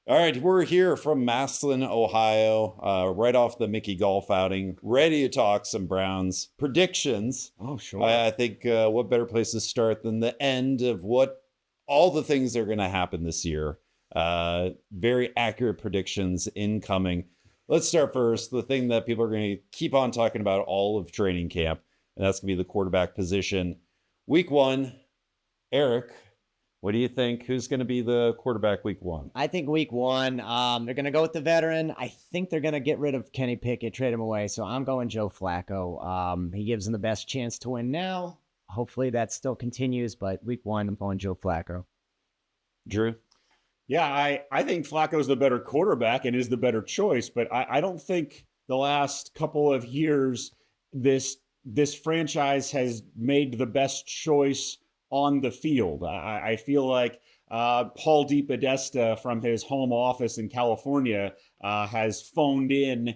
All right, we're here from Massillon, Ohio, right off the Mickey Golf outing, ready to talk some Browns predictions. Oh, sure. I think what better place to start than the end of what all the things that are going to happen this year. Very accurate predictions incoming. Let's start first. The thing that people are going to keep on talking about all of training camp, and that's going to be the quarterback position. Week one, Eric, what do you think? Who's going to be the quarterback week one? I think week one, they're going to go with the veteran. I think they're going to get rid of Kenny Pickett, trade him away. So I'm going Joe Flacco. He gives them the best chance to win now. Hopefully that still continues, but week one, I'm going Joe Flacco. Drew? Yeah, I think Flacco's the better quarterback and is the better choice, but I don't think the last couple of years this franchise has made the best choice on the field. I feel like Paul DePodesta from his home office in California has phoned in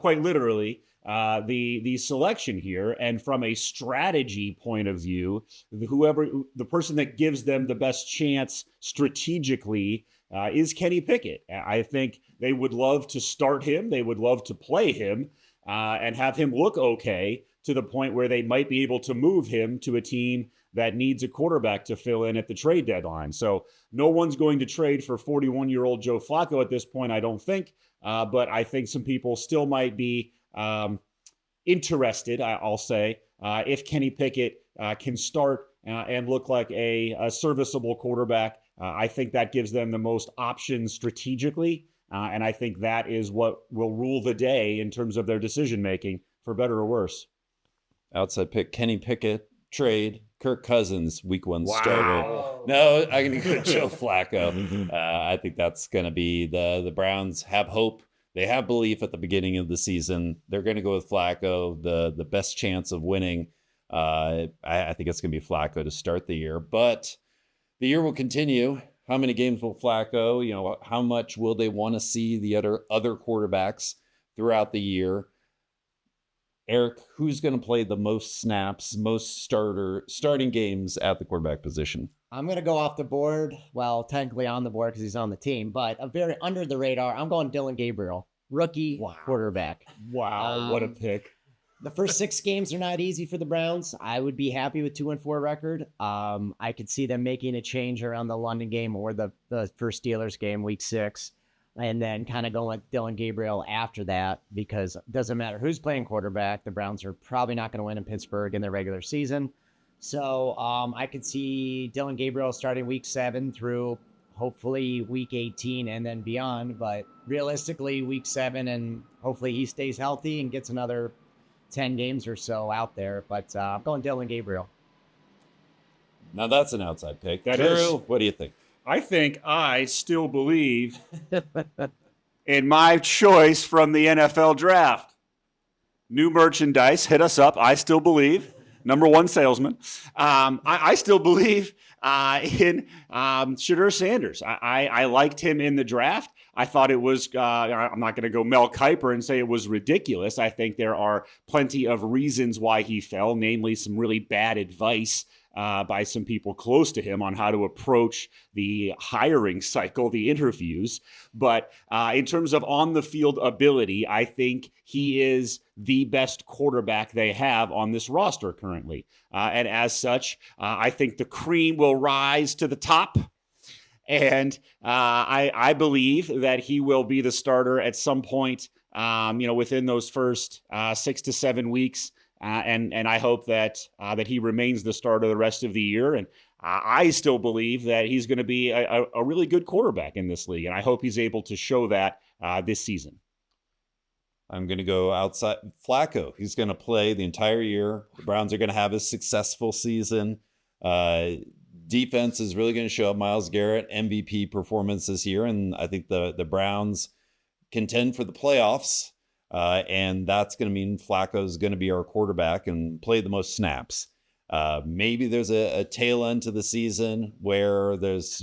quite literally the selection here, and from a strategy point of view, the person that gives them the best chance strategically is Kenny Pickett. I think they would love to start him, they would love to play him, and have him look okay to the point where they might be able to move him to a team that needs a quarterback to fill in at the trade deadline. So no one's going to trade for 41-year-old Joe Flacco at this point, I don't think. But I think some people still might be interested, I'll say, if Kenny Pickett can start and look like a serviceable quarterback. I think that gives them the most options strategically. And I think that is what will rule the day in terms of their decision making, for better or worse. Outside pick, Kenny Pickett, trade, Kirk Cousins, week one starter. Wow. No, I'm going to go Joe Flacco. I think that's going to be the Browns have hope. They have belief at the beginning of the season. They're going to go with Flacco, the best chance of winning. I think it's going to be Flacco to start the year, but the year will continue. How many games will Flacco, how much will they want to see the other quarterbacks throughout the year? Eric, who's going to play the most snaps, most starting games at the quarterback position? I'm going to go off the board. Well, technically on the board because he's on the team, but a very under the radar. I'm going Dillon Gabriel, rookie quarterback. Wow, what a pick. The first 6 games are not easy for the Browns. I would be happy with 2-4 record. I could see them making a change around the London game or the first Steelers game, week 6. And then kind of going with Dillon Gabriel after that, because it doesn't matter who's playing quarterback. The Browns are probably not going to win in Pittsburgh in their regular season. So I could see Dillon Gabriel starting week 7 through hopefully week 18 and then beyond. But realistically, week 7, and hopefully he stays healthy and gets another 10 games or so out there. But I'm going Dillon Gabriel. Now that's an outside pick. That Drew, is. what do you think? I think I still believe in my choice from the NFL draft. New merchandise, hit us up. I still believe. Number one salesman. I still believe in Shedeur Sanders. I liked him in the draft. I thought it was, I'm not going to go Mel Kiper and say it was ridiculous. I think there are plenty of reasons why he fell, namely some really bad advice by some people close to him on how to approach the hiring cycle, the interviews. But in terms of on-the-field ability, I think he is the best quarterback they have on this roster currently. And as such, I think the cream will rise to the top. And I believe that he will be the starter at some point, within those first 6 to 7 weeks. And I hope that he remains the starter the rest of the year. And I still believe that he's going to be a really good quarterback in this league. And I hope he's able to show that this season. I'm going to go outside Flacco. He's going to play the entire year. The Browns are going to have a successful season. Defense is really going to show up. Myles Garrett, MVP performance this year. And I think the Browns contend for the playoffs. And that's going to mean Flacco is going to be our quarterback and play the most snaps. Maybe there's a tail end to the season where there's,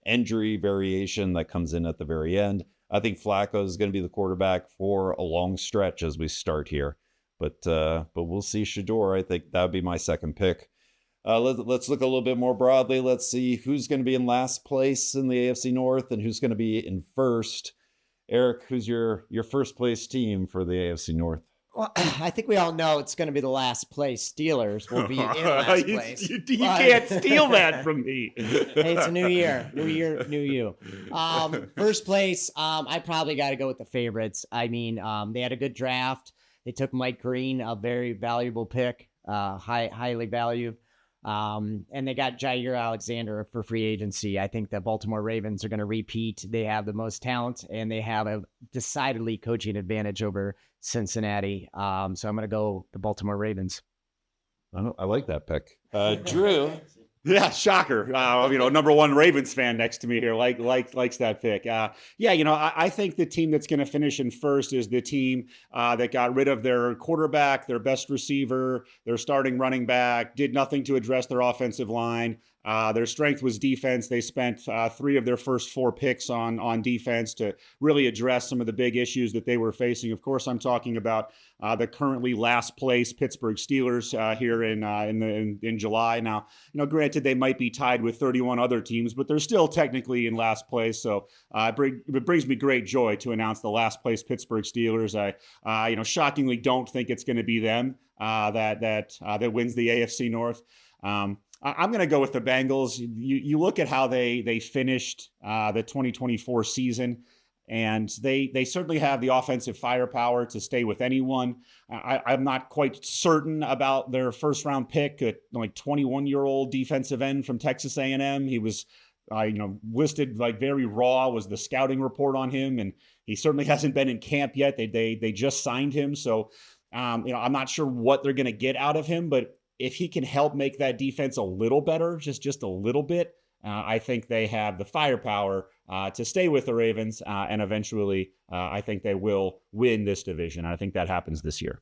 injury variation that comes in at the very end. I think Flacco is going to be the quarterback for a long stretch as we start here. But we'll see Shedeur. I think that would be my second pick. Let's look a little bit more broadly. Let's see who's going to be in last place in the AFC North and who's going to be in first. Eric, who's your first place team for the AFC North? Well, I think we all know it's going to be the last place. Steelers will be in last place. You can't steal that from me. Hey, it's a new year. New year, new you. First place, I probably got to go with the favorites. I mean, they had a good draft. They took Mike Green, a very valuable pick, highly valued. And they got Jair Alexander for free agency. I think the Baltimore Ravens are going to repeat. They have the most talent, and they have a decidedly coaching advantage over Cincinnati. So I'm going to go the Baltimore Ravens. I like that pick. Drew. Yeah, shocker. Number one Ravens fan next to me here likes that pick. I think the team that's going to finish in first is the team that got rid of their quarterback, their best receiver, their starting running back, did nothing to address their offensive line. Their strength was defense. They spent 3 of their first 4 picks on defense to really address some of the big issues that they were facing. Of course, I'm talking about the currently last place Pittsburgh Steelers here in July. Now, granted, they might be tied with 31 other teams, but they're still technically in last place. So it brings me great joy to announce the last place Pittsburgh Steelers. I shockingly don't think it's going to be them that wins the AFC North. I'm going to go with the Bengals. You look at how they finished the 2024 season, and they certainly have the offensive firepower to stay with anyone. I'm not quite certain about their first-round pick, a 21-year-old defensive end from Texas A&M. He was listed like very raw was the scouting report on him, and he certainly hasn't been in camp yet. They just signed him, so I'm not sure what they're going to get out of him, but if he can help make that defense a little better, just a little bit, I think they have the firepower to stay with the Ravens, and eventually I think they will win this division. I think that happens this year.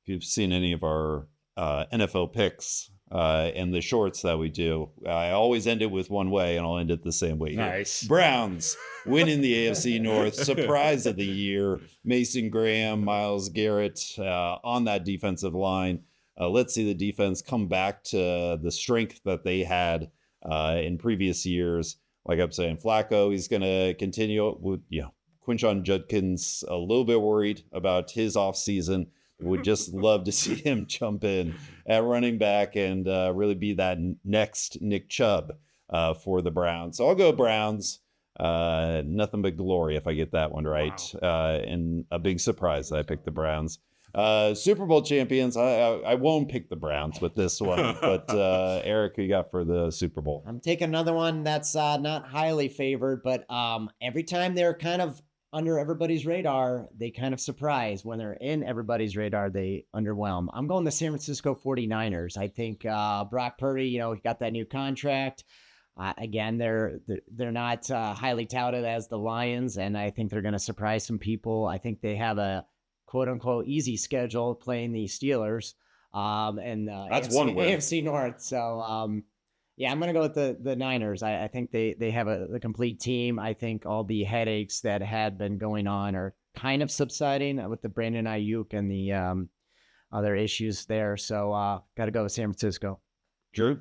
If you've seen any of our NFL picks and the shorts that we do, I always end it with one way, and I'll end it the same way here. Nice. Browns winning the AFC North. Surprise of the year. Mason Graham, Myles Garrett on that defensive line. Let's see the defense come back to the strength that they had in previous years. Like I'm saying, Flacco, he's going to continue with, Quinshon Judkins, a little bit worried about his offseason. Would just love to see him jump in at running back and really be that next Nick Chubb for the Browns. So I'll go Browns. Nothing but glory if I get that one right. Wow. And a big surprise that I picked the Browns. Super Bowl champions, I won't pick the Browns with this one, but Eric, who you got for the Super Bowl? I'm taking another one that's not highly favored, but every time they're kind of under everybody's radar, they kind of surprise. When they're in everybody's radar, they underwhelm. I'm going the San Francisco 49ers. I think Brock Purdy, he got that new contract. Again, they're not highly touted as the Lions, and I think they're going to surprise some people. I think they have a quote-unquote easy schedule playing the Steelers and that's one win. AFC North. So, I'm going to go with the Niners. I think they have the complete team. I think all the headaches that had been going on are kind of subsiding with the Brandon Ayuk and the other issues there. So, got to go with San Francisco. Drew?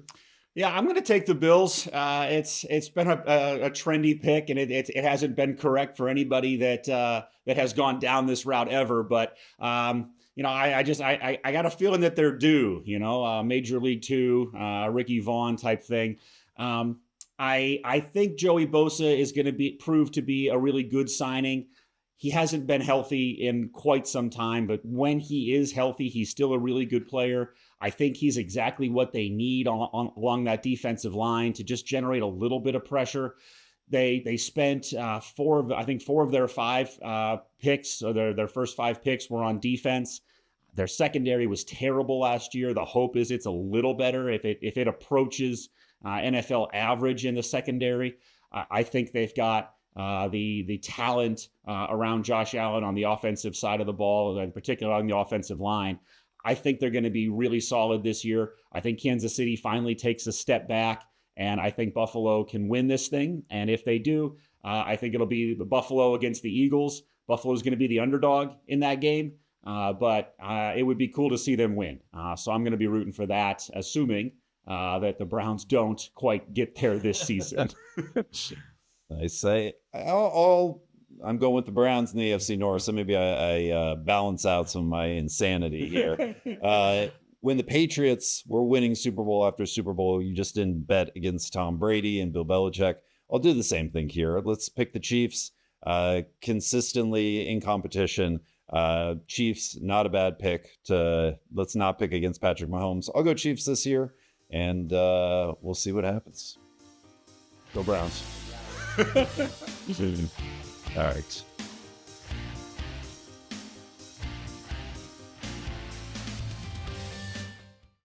Yeah, I'm going to take the Bills. It's been a trendy pick, and it hasn't been correct for anybody that has gone down this route ever. But I got a feeling that they're due. Major League 2, Ricky Vaughn type thing. I think Joey Bosa is going to prove to be a really good signing. He hasn't been healthy in quite some time, but when he is healthy, he's still a really good player. I think he's exactly what they need along that defensive line to just generate a little bit of pressure. They spent 4 of their 5 picks, or their first 5 picks were on defense. Their secondary was terrible last year. The hope is it's a little better if it approaches NFL average in the secondary. I think they've got the talent around Josh Allen on the offensive side of the ball, and particularly on the offensive line. I think they're going to be really solid this year. I think Kansas City finally takes a step back, and I think Buffalo can win this thing. And if they do, I think it'll be the Buffalo against the Eagles. Buffalo's going to be the underdog in that game, but it would be cool to see them win. So I'm going to be rooting for that, assuming that the Browns don't quite get there this season. I say I'm going with the Browns in the AFC North, so maybe I balance out some of my insanity here. When the Patriots were winning Super Bowl after Super Bowl, you just didn't bet against Tom Brady and Bill Belichick. I'll do the same thing here. Let's pick the Chiefs consistently in competition. Chiefs, not a bad pick. Let's not pick against Patrick Mahomes. I'll go Chiefs this year, and we'll see what happens. Go Browns. All right.